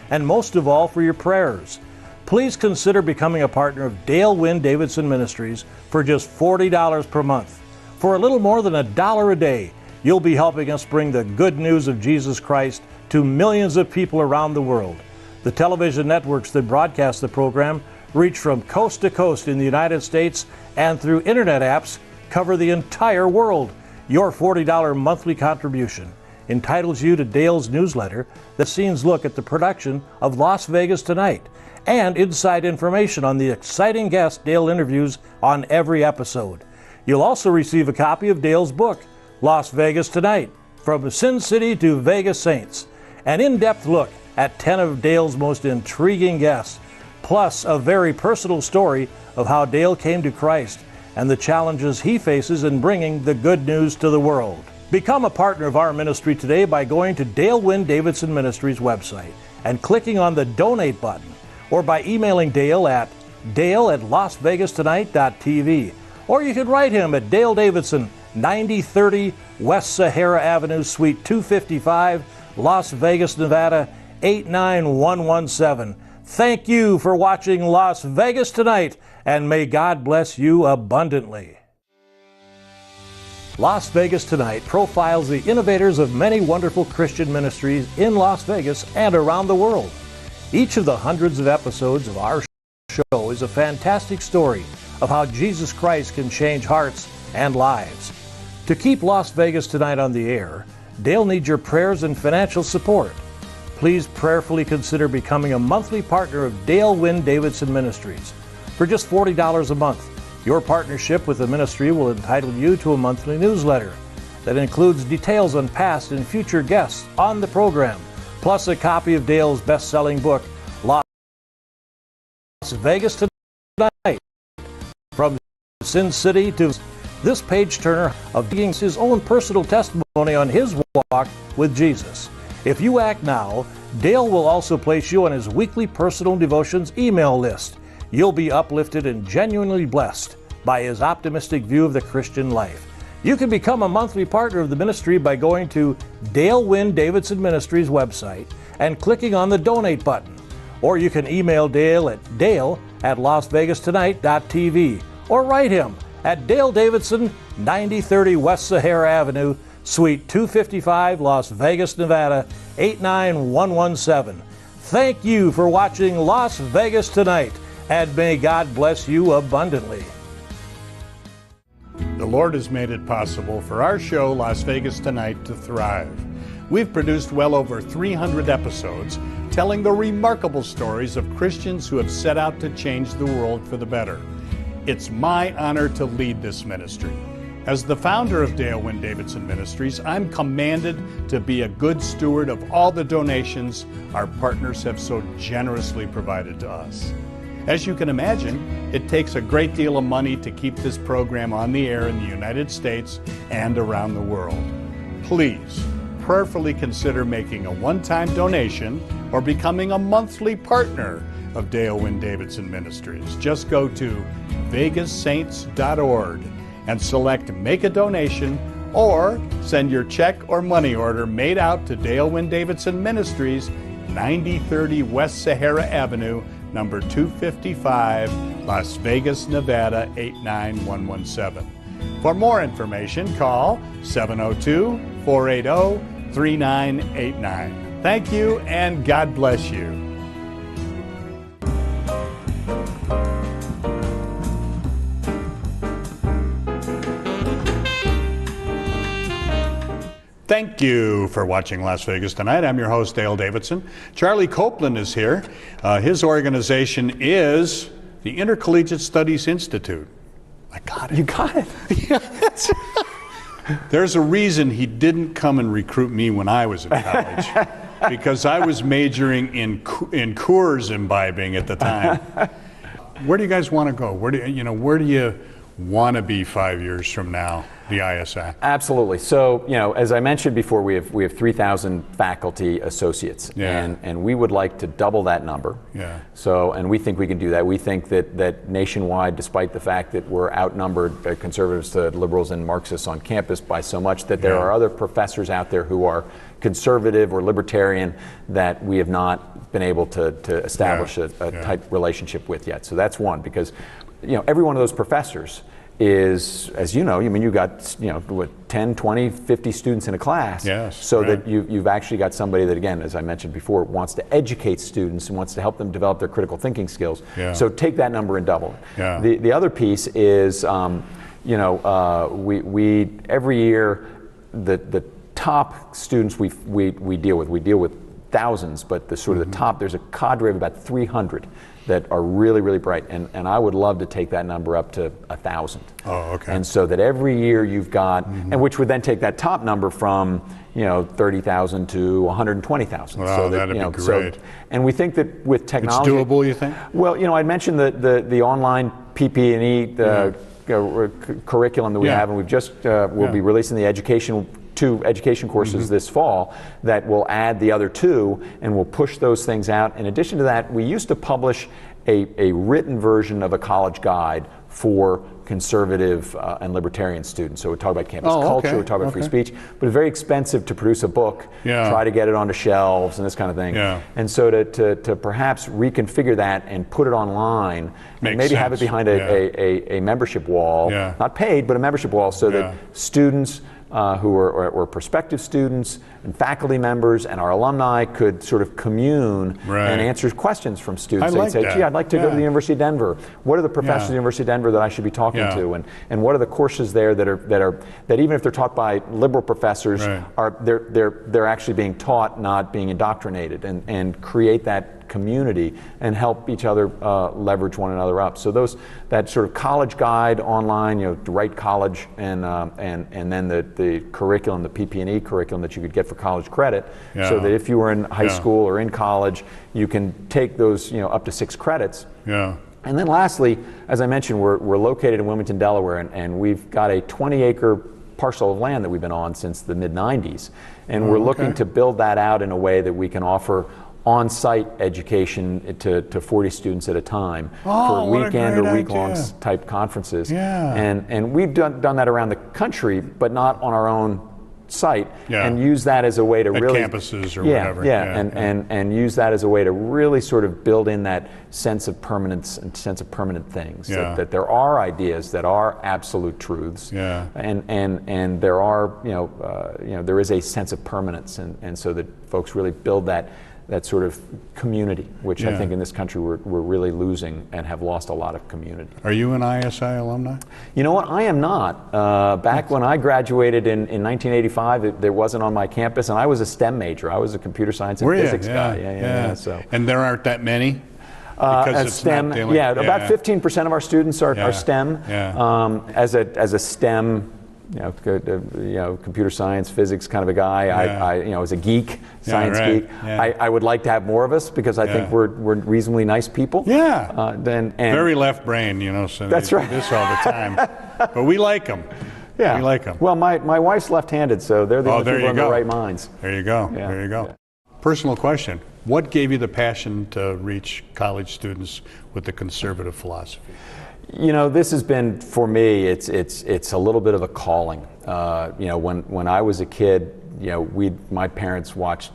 and most of all for your prayers. Please consider becoming a partner of Dale Wynn Davidson Ministries for just $40 per month. For a little more than $1 a day, you'll be helping us bring the good news of Jesus Christ to millions of people around the world. The television networks that broadcast the program reach from coast to coast in the United States, and through internet apps cover the entire world. Your $40 monthly contribution entitles you to Dale's newsletter that scenes look at the production of Las Vegas Tonight, and inside information on the exciting guests Dale interviews on every episode. You'll also receive a copy of Dale's book, Las Vegas Tonight, From Sin City to Vegas Saints, an in-depth look at 10 of Dale's most intriguing guests, plus a very personal story of how Dale came to Christ and the challenges he faces in bringing the good news to the world. Become a partner of our ministry today by going to Dale Wynn Davidson Ministries website and clicking on the Donate button, or by emailing Dale at dale@lasvegastonight.tv. Or you could write him at Dale Davidson, 9030 West Sahara Avenue, Suite 255, Las Vegas, Nevada, 89117. Thank you for watching Las Vegas Tonight, and may God bless you abundantly. Las Vegas Tonight profiles the innovators of many wonderful Christian ministries in Las Vegas and around the world. Each of the hundreds of episodes of our show is a fantastic story of how Jesus Christ can change hearts and lives. To keep Las Vegas Tonight on the air, Dale needs your prayers and financial support. Please prayerfully consider becoming a monthly partner of Dale Wynn Davidson Ministries. For just $40 a month, your partnership with the ministry will entitle you to a monthly newsletter that includes details on past and future guests on the program, plus a copy of Dale's best-selling book, Las Vegas Tonight, From Sin City to... This page-turner of digging his own personal testimony on his walk with Jesus. If you act now, Dale will also place you on his weekly personal devotions email list. You'll be uplifted and genuinely blessed by his optimistic view of the Christian life. You can become a monthly partner of the ministry by going to Dale Wynn Davidson Ministries website and clicking on the Donate button. Or you can email Dale at lasvegastonight.tv, or write him at Dale Davidson, 9030 West Sahara Avenue, Suite 255, Las Vegas, Nevada, 89117. Thank you for watching Las Vegas Tonight, and may God bless you abundantly. The Lord has made it possible for our show, Las Vegas Tonight, to thrive. We've produced well over 300 episodes telling the remarkable stories of Christians who have set out to change the world for the better. It's my honor to lead this ministry. As the founder of Dale Wynn Davidson Ministries, I'm commanded to be a good steward of all the donations our partners have so generously provided to us. As you can imagine, it takes a great deal of money to keep this program on the air in the United States and around the world. Please prayerfully consider making a one-time donation or becoming a monthly partner of Dale Wynn Davidson Ministries. Just go to vegassaints.org and select Make a Donation, or send your check or money order made out to Dale Wynn Davidson Ministries, 9030 West Sahara Avenue, number 255, Las Vegas, Nevada 89117. For more information, call 702-480-3989. Thank you, and God bless you. Thank you for watching Las Vegas Tonight. I'm your host, Dale Davidson. Charlie Copeland is here. His organization is the Intercollegiate Studies Institute. I got it. You got it. Yes. There's a reason he didn't come and recruit me when I was in college, because I was majoring in Coors imbibing at the time. Where do you guys want to go? Where do you want to be 5 years from now, the ISI? Absolutely. So, as I mentioned before, we have 3,000 faculty associates, and we would like to double that number. Yeah. So, and we think we can do that. We think that nationwide, despite the fact that we're outnumbered, conservatives to liberals and Marxists on campus by so much, that there are other professors out there who are conservative or libertarian that we have not been able to establish a tight relationship with yet. So that's one, because every one of those professors is, as you know, you got 10, 20, 50 students in a class. Yes, so that you've actually got somebody that, again, as I mentioned before, wants to educate students and wants to help them develop their critical thinking skills. Yeah. So take that number and double it. Yeah. The other piece is, we every year the top students we deal with thousands, but the sort of the top, there's a cadre of about 300 that are really, really bright, and I would love to take that number up to 1,000. Oh, okay. And so that every year you've got, and which would then take that top number from 30,000 to 120,000. Wow, so that'd be great. And we think that with technology, it's doable, you think? Well, I'd mentioned the online PP&E curriculum that we have, and we've just we'll be releasing the two education courses this fall that will add the other two, and we'll push those things out. In addition to that, we used to publish a written version of a college guide for conservative and libertarian students. So we talk about campus culture, we talk about free speech, but it's very expensive to produce a book, try to get it onto shelves and this kind of thing. Yeah. And so to perhaps reconfigure that and put it online, and maybe have it behind a membership wall, not paid, but a membership wall, so that students who are prospective students and faculty members and our alumni could sort of commune and answer questions from students. They'd say, gee, I'd like to go to the University of Denver. What are the professors at the University of Denver that I should be talking to? And what are the courses there that even if they're taught by liberal professors, they're actually being taught, not being indoctrinated, and create that community and help each other leverage one another up. So that sort of college guide online, to write college, and then the curriculum, the PP&E curriculum that you could get for college credit, so that if you were in high school or in college, you can take those up to 6 credits. Yeah. And then lastly, as I mentioned, we're located in Wilmington, Delaware, and we've got a 20-acre parcel of land that we've been on since the mid-90s. And we're looking to build that out in a way that we can offer on-site education to 40 students at a time for weekend or week-long type conferences. And we've done that around the country, but not on our own site, and use that as a way to really campuses or whatever. And use that as a way to really sort of build in that sense of permanence and sense of permanent things. That there are ideas that are absolute truths, and there are there is a sense of permanence, and so that folks really build that sort of community, which I think in this country we're really losing and have lost a lot of community. Are you an ISI alumni? You know what, I am not. Back when I graduated in 1985, there wasn't on my campus, and I was a STEM major. I was a computer science and physics guy. So. And there aren't that many? As STEM, about 15% of our students are STEM. As a STEM computer science, physics kind of a guy. I was a geek, science geek. Yeah. I would like to have more of us because I think we're reasonably nice people. Yeah. And very left brain, so that's they right. do this all the time. But we like them. Yeah. We like them. Well, my wife's left-handed, so they're the only people in their right minds. There you go. Yeah. There you go. Yeah. Personal question. What gave you the passion to reach college students with the conservative philosophy? This has been, for me, it's a little bit of a calling. When I was a kid, my parents watched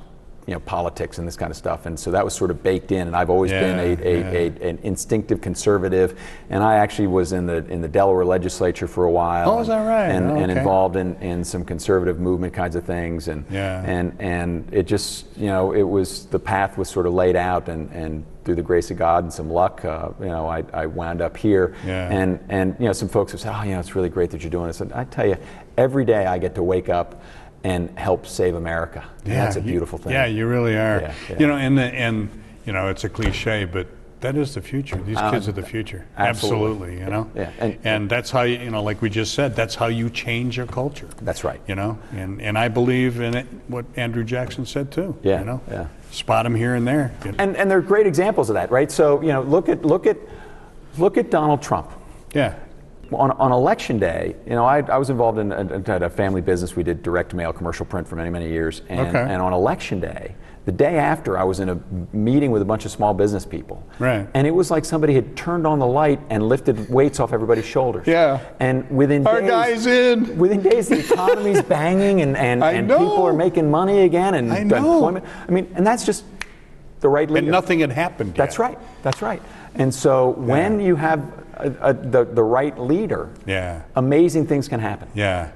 politics and this kind of stuff, and so that was sort of baked in. And I've always been an instinctive conservative. And I actually was in the Delaware legislature for a while. Oh, is that right? And involved in some conservative movement kinds of things. And it just it was, the path was sort of laid out, and through the grace of God and some luck, I wound up here. Yeah. And some folks have said, oh, it's really great that you're doing this. And I tell you, every day I get to wake up and help save America. And that's a beautiful thing. Yeah, you really are. Yeah. And it's a cliche, but that is the future. These kids are the future. Absolutely. Yeah. And that's how like we just said, that's how you change your culture. That's right. And I believe in it, what Andrew Jackson said too. Yeah. Spot them here and there. And they're great examples of that, right? So look at Donald Trump. Yeah. On election day, I was involved in a family business. We did direct mail commercial print for many, many years. And on election day, the day after, I was in a meeting with a bunch of small business people. Right. And it was like somebody had turned on the light and lifted weights off everybody's shoulders. Yeah. And within Our days, guy's in. Within days, the economy's banging and people are making money again and employment. And that's just the right leader. And nothing had happened yet. That's right. And so when you have the right leader, amazing things can happen.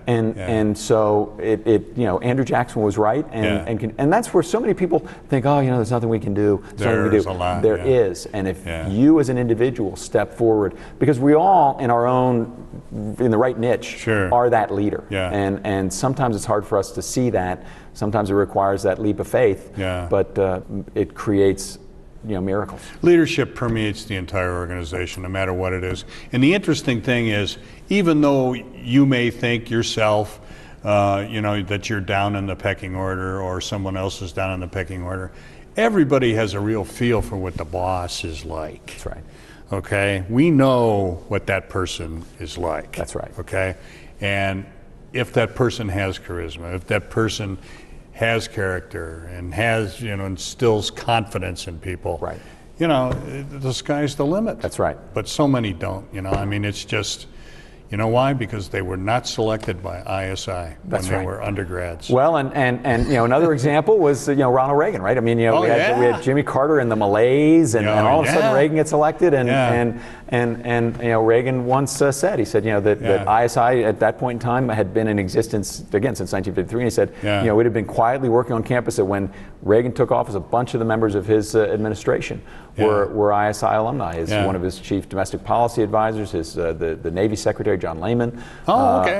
And so Andrew Jackson was right, and that's where so many people think, there's nothing we can do. There's a lot. There is, and if you as an individual step forward, because we all in the right niche are that leader. And sometimes it's hard for us to see that. Sometimes it requires that leap of faith. But it creates miracles. Leadership permeates the entire organization, no matter what it is. And the interesting thing is, even though you may think yourself, that you're down in the pecking order, or someone else is down in the pecking order, everybody has a real feel for what the boss is like. That's right. Okay? We know what that person is like. That's right. Okay? And if that person has charisma, if that person has character and has, instills confidence in people. Right. The sky's the limit. That's right. But so many don't, it's just, why? Because they were not selected by ISI when they were undergrads. Well, and another example was, Ronald Reagan, right? We had Jimmy Carter and the Malays, and all of a sudden Reagan gets elected, and Reagan once said, he said, that ISI at that point in time had been in existence, again, since 1953, and he said, we'd have been quietly working on campus that when Reagan took office, a bunch of the members of his administration were ISI alumni. One of his chief domestic policy advisors, the Navy Secretary, John Lehman,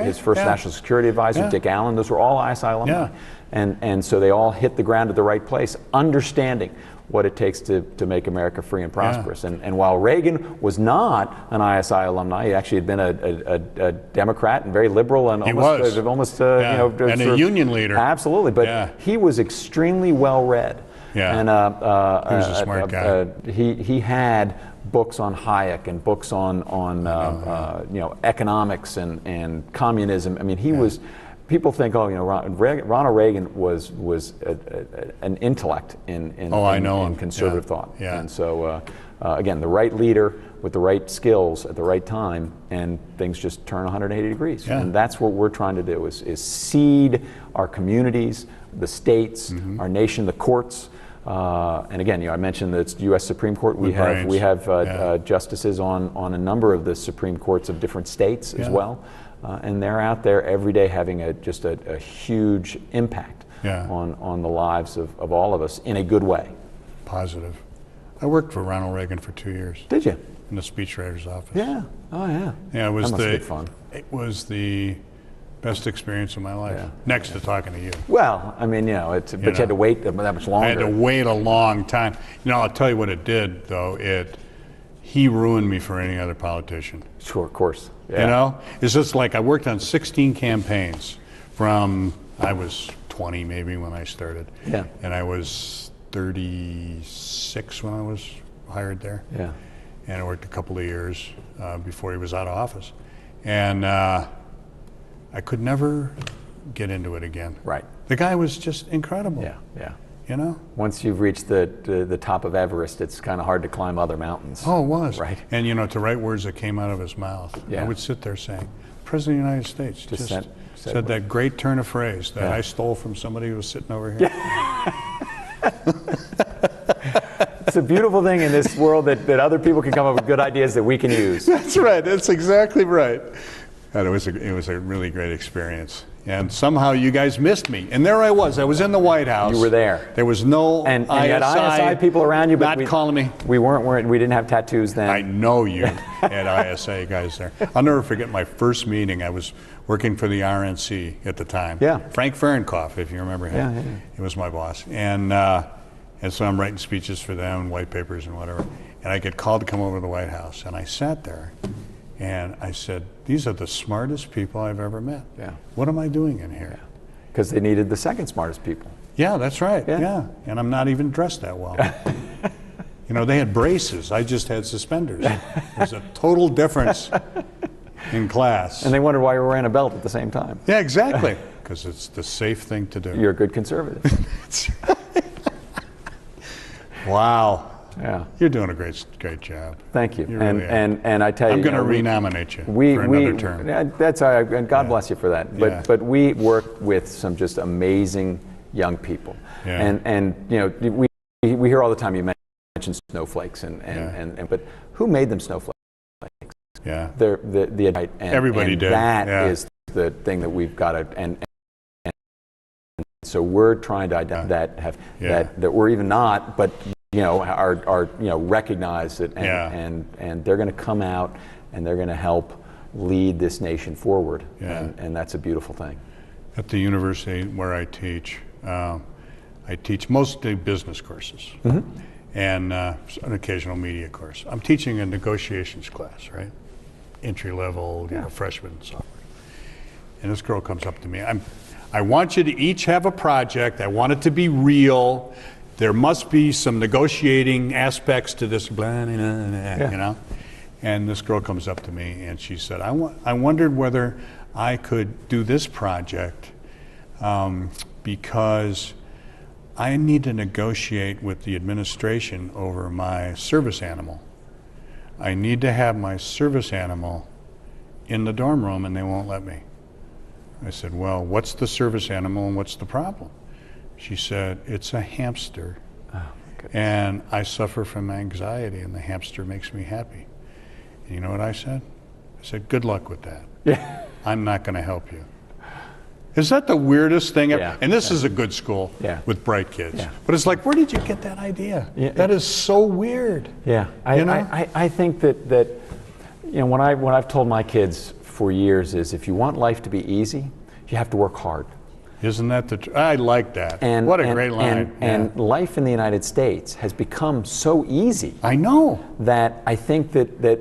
his first national security advisor, Dick Allen, those were all ISI alumni. And so they all hit the ground at the right place, understanding what it takes to make America free and prosperous. And while Reagan was not an ISI alumni, he actually had been a Democrat and very liberal and almost and a union leader. Absolutely, but he was extremely well read. And he was a smart guy. He had books on Hayek and books on economics and communism. He was. People think, Ronald Reagan was an intellect in conservative thought. And so, again, the right leader with the right skills at the right time, and things just turn 180 degrees. And that's what we're trying to do: is seed our communities, the states, our nation, the courts. And again, I mentioned the U.S. Supreme Court. We have justices on a number of the Supreme Courts of different states as well. And they're out there every day having just a huge impact on the lives of all of us in a good way. Positive. I worked for Ronald Reagan for 2 years. Did you? In the speechwriter's office. Yeah. Oh, yeah. Yeah, it was that must have been fun. It was the best experience of my life, next to talking to you. Well, but you had to wait that much longer. I had to wait a long time. I'll tell you what it did, though. he ruined me for any other politician. Sure, of course. Yeah. You know, it's just like I worked on 16 campaigns from, I was 20 maybe when I started. Yeah. And I was 36 when I was hired there. Yeah. And I worked a couple of years before he was out of office. And I could never get into it again. Right. The guy was just incredible. Yeah, yeah. You know? Once you've reached the top of Everest, it's kind of hard to climb other mountains. Oh, it was. Right. And, you know, to write words that came out of his mouth, Yeah. I would sit there saying, President of the United States just said that great turn of phrase that I stole from somebody who was sitting over here. It's a beautiful thing in this world that other people can come up with good ideas that we can use. That's right. That's exactly right. And it was a really great experience. And somehow you guys missed me. And there I was. I was in the White House. You were there. There was no and you had ISI people around you, but not calling me. We didn't have tattoos then. I know you had ISA guys there. I'll never forget my first meeting. I was working for the RNC at the time. Yeah. Frank Fahrenkopf, if you remember him. Yeah. He was my boss. And so I'm writing speeches for them, white papers and whatever. And I get called to come over to the White House. And I sat there and I said, these are the smartest people I've ever met. Yeah. What am I doing in here? Because they needed the second smartest people. Yeah, that's right. Yeah. And I'm not even dressed that well. You know, they had braces. I just had suspenders. There's a total difference in class. And they wondered why you were wearing a belt at the same time. Yeah, exactly. Because it's the safe thing to do. You're a good conservative. Wow. Yeah. You're doing a great job. Thank you. You really are. And I tell you, I'm going to renominate you for another term. That's all right, and God bless you for that. But we work with some just amazing young people. Yeah. And you know, we hear all the time you mention snowflakes but who made them snowflakes? Yeah. Everybody did. That is the thing that we've got to and so we're trying to identify that we're even not, but you know, are recognize it and they're going to come out and they're going to help lead this nation forward. Yeah. And that's a beautiful thing. At the university where I teach mostly business courses and an occasional media course. I'm teaching a negotiations class, right? Entry level, freshman, sophomore. And this girl comes up to me. I want you to each have a project. I want it to be real. There must be some negotiating aspects to this, you know? And this girl comes up to me and she said, I wondered whether I could do this project because I need to negotiate with the administration over my service animal. I need to have my service animal in the dorm room and they won't let me. I said, well, what's the service animal and what's the problem? She said, it's a hamster. Oh, and I suffer from anxiety and the hamster makes me happy. And you know what I said? I said, good luck with that. Yeah. I'm not going to help you. Is that the weirdest thing ever? Yeah. And this is a good school with bright kids. Yeah. But it's like, where did you get that idea? Yeah. That is so weird. Yeah, I think that you know, what I've told my kids for years is if you want life to be easy, you have to work hard. Isn't that I like that. What a great line. And life in the United States has become so easy. I know. That I think that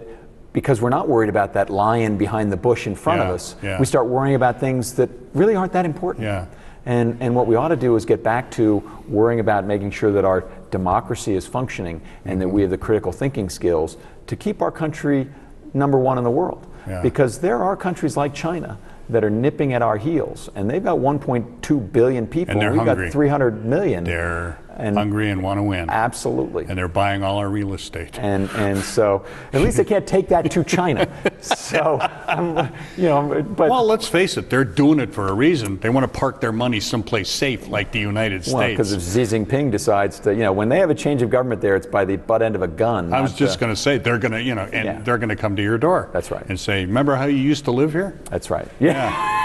because we're not worried about that lion behind the bush in front of us, we start worrying about things that really aren't that important. Yeah. And what we ought to do is get back to worrying about making sure that our democracy is functioning and that we have the critical thinking skills to keep our country number one in the world. Yeah. Because there are countries like China that are nipping at our heels, and they've got 1.2 billion people, and we've hungry. Got 300 million. They're hungry and want to win. Absolutely. And they're buying all our real estate. And so, at least they can't take that to China. So, you know, but well, let's face it, they're doing it for a reason. They want to park their money someplace safe, like the United States. Well, because if Xi Jinping decides to, you know, when they have a change of government there, it's by the butt end of a gun. I was just going to say, they're going to, you know, and they're going to come to your door. That's right. And say, remember how you used to live here? That's right. Yeah.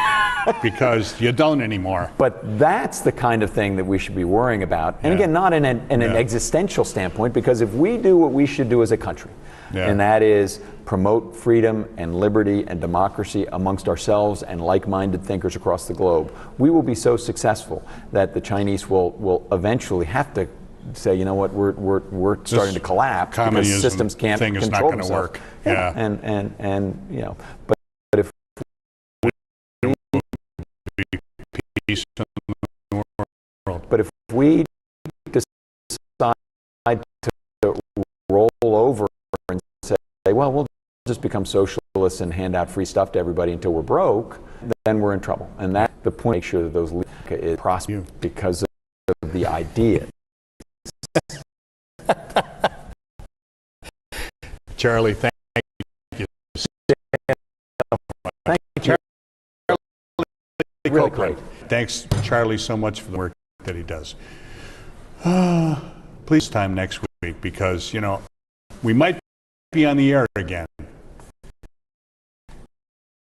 Because you don't anymore. But that's the kind of thing that we should be worrying about. And again, not in an existential standpoint, because if we do what we should do as a country, and that is promote freedom and liberty and democracy amongst ourselves and like-minded thinkers across the globe, we will be so successful that the Chinese will eventually have to say, you know what, we're starting to collapse because systems can't thing is control not going to work. Yeah. And you know, but if peace in the world. But if we decide to roll over and say, well, we'll just become socialists and hand out free stuff to everybody until we're broke, then we're in trouble. And that's the point, make sure that those leaders is prosper because of the idea. Charlie, thank you. Thank you, Charlie. Really great. Thanks, Charlie, so much for the work that he does. Please time next week because, you know, we might be on the air again.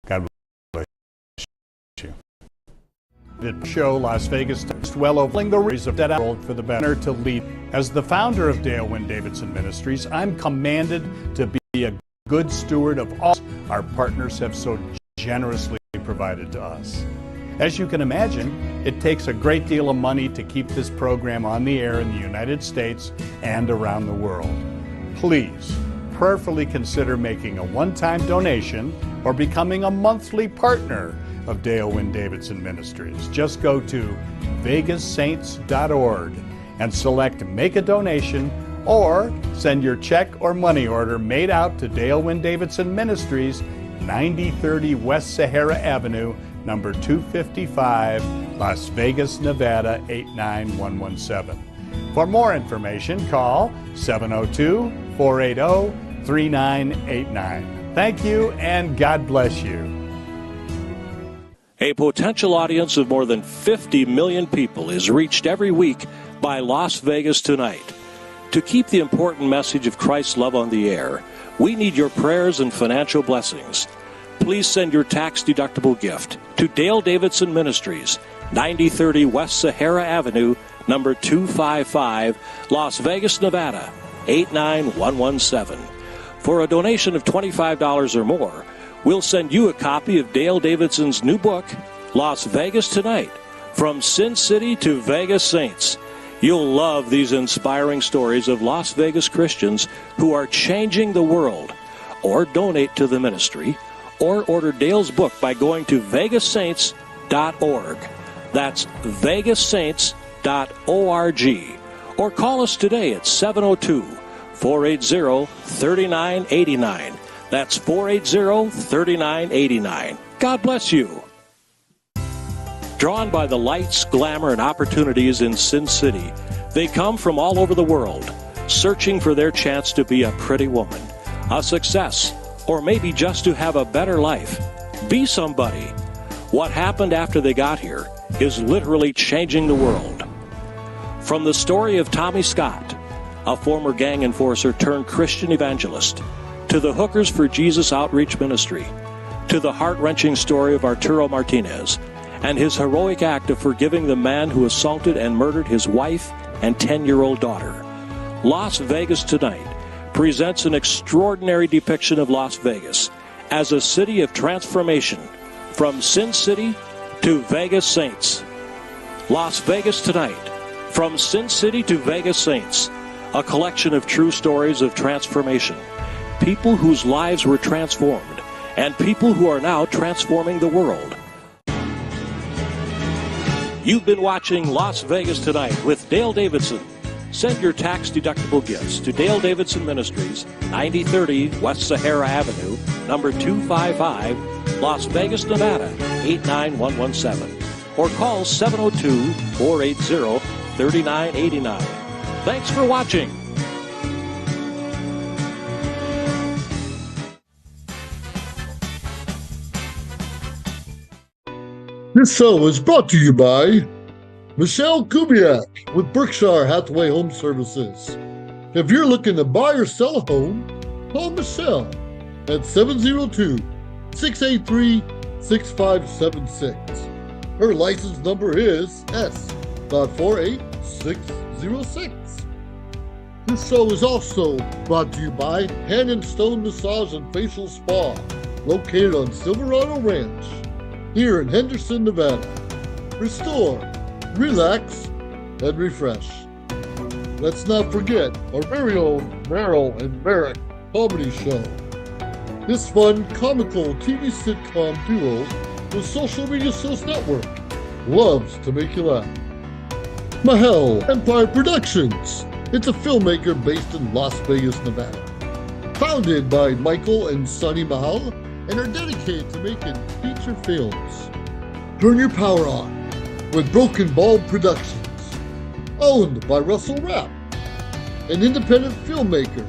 God bless you. The show Las Vegas well over the reason of that world for the better to lead. As the founder of Dale Wynn Davidson Ministries, I'm commanded to be a good steward of all our partners have so generously provided to us. As you can imagine, it takes a great deal of money to keep this program on the air in the United States and around the world. Please prayerfully consider making a one-time donation or becoming a monthly partner of Dale Wynn Davidson Ministries. Just go to vegassaints.org and select Make a Donation or send your check or money order made out to Dale Wynn Davidson Ministries, 9030 West Sahara Avenue, number 255, Las Vegas, Nevada, 89117. For more information, call 702-480-3989. Thank you, and God bless you. A potential audience of more than 50 million people is reached every week by Las Vegas Tonight. To keep the important message of Christ's love on the air, we need your prayers and financial blessings. Please send your tax-deductible gift to Dale Davidson Ministries, 9030 West Sahara Avenue, number 255, Las Vegas, Nevada, 89117. For a donation of $25 or more, we'll send you a copy of Dale Davidson's new book, Las Vegas Tonight, From Sin City to Vegas Saints. You'll love these inspiring stories of Las Vegas Christians who are changing the world. Or donate to the ministry, or order Dale's book by going to vegassaints.org. That's vegassaints.org. Or call us today at 702-480-3989. That's 480-3989. God bless you. Drawn by the lights, glamour, and opportunities in Sin City, they come from all over the world, searching for their chance to be a pretty woman, a success, or maybe just to have a better life. Be somebody. What happened after they got here is literally changing the world. From the story of Tommy Scott, a former gang enforcer turned Christian evangelist, to the Hookers for Jesus Outreach Ministry, to the heart-wrenching story of Arturo Martinez and his heroic act of forgiving the man who assaulted and murdered his wife and 10-year-old daughter. Las Vegas Tonight presents an extraordinary depiction of Las Vegas as a city of transformation, from Sin City to Vegas Saints. Las Vegas Tonight, From Sin City to Vegas Saints, a collection of true stories of transformation, people whose lives were transformed, and people who are now transforming the world. You've been watching Las Vegas Tonight with Dale Davidson. Send your tax-deductible gifts to Dale Davidson Ministries, 9030 West Sahara Avenue, number 255, Las Vegas, Nevada, 89117. Or call 702-480-3989. Thanks for watching. This show is brought to you by Michelle Kubiak with Berkshire Hathaway Home Services. If you're looking to buy or sell a home, call Michelle at 702-683-6576. Her license number is S.48606. This show is also brought to you by Hand and Stone Massage and Facial Spa, located on Silverado Ranch, here in Henderson, Nevada. Restore, relax, and refresh. let's not forget our very own Meryl and Merrick comedy show. This fun, comical TV sitcom duo with Social Media Shows Network loves to make you laugh. Mahel Empire Productions. It's a filmmaker based in Las Vegas, Nevada. Founded by Michael and Sonny Mahal and are dedicated to making feature films. Turn your power on with Broken Bulb Productions. Owned by Russell Rapp, an independent filmmaker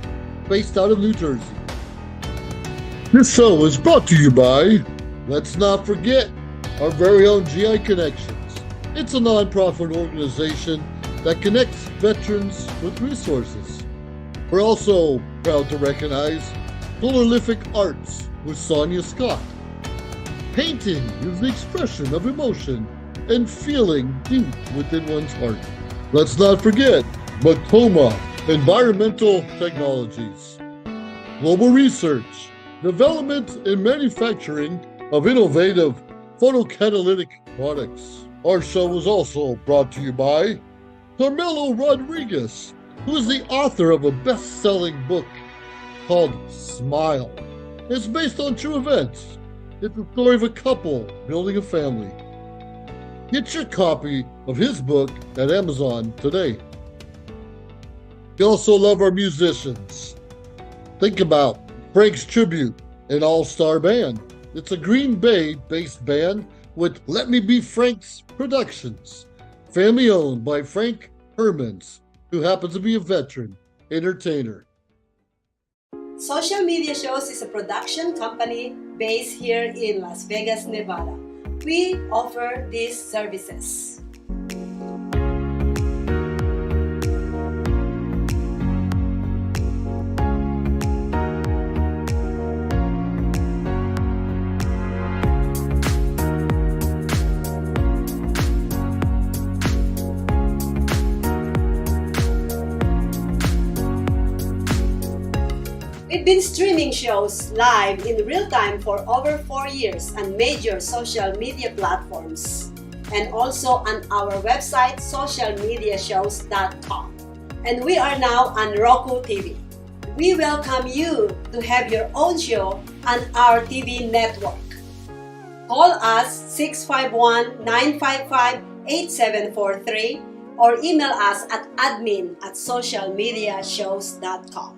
based out of New Jersey. This show is brought to you by, let's not forget, our very own GI Connections. It's a nonprofit organization that connects veterans with resources. We're also proud to recognize Prolific Arts with Sonia Scott. Painting is the expression of emotion and feeling deep within one's heart. Let's not forget Matoma Environmental Technologies. Global research, development, and manufacturing of innovative photocatalytic products. Our show is also brought to you by Carmelo Rodriguez, who is the author of a best-selling book called Smile. It's based on true events. It's the story of a couple building a family. Get your copy of his book at Amazon today. We also love our musicians. Think about Frank's Tribute, an all-star band. It's a Green Bay-based band with Let Me Be Frank's Productions, family-owned by Frank Hermans, who happens to be a veteran entertainer. Social Media Shows is a production company based here in Las Vegas, Nevada. We offer these services. We've been streaming shows live in real time for over 4 years on major social media platforms and also on our website socialmediashows.com. And we are now on Roku TV. We welcome you to have your own show on our TV network. Call us 651-955-8743 or email us at admin@socialmediashows.com.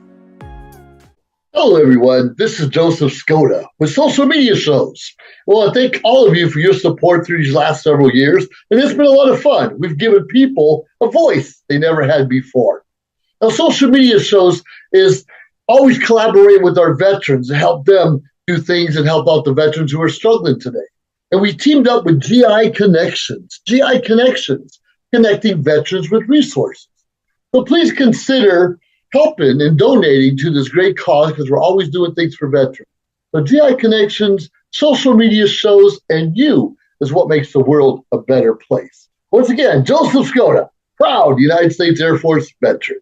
Hello, everyone. This is Joseph Skoda with Social Media Shows. Well, I thank all of you for your support through these last several years, and it's been a lot of fun. We've given people a voice they never had before. Now, Social Media Shows is always collaborating with our veterans to help them do things and help out the veterans who are struggling today. And we teamed up with GI Connections. GI Connections, connecting veterans with resources. So please consider helping and donating to this great cause because we're always doing things for veterans. So GI Connections, Social Media Shows, and you is what makes the world a better place. Once again, Joseph Skoda, proud United States Air Force veteran.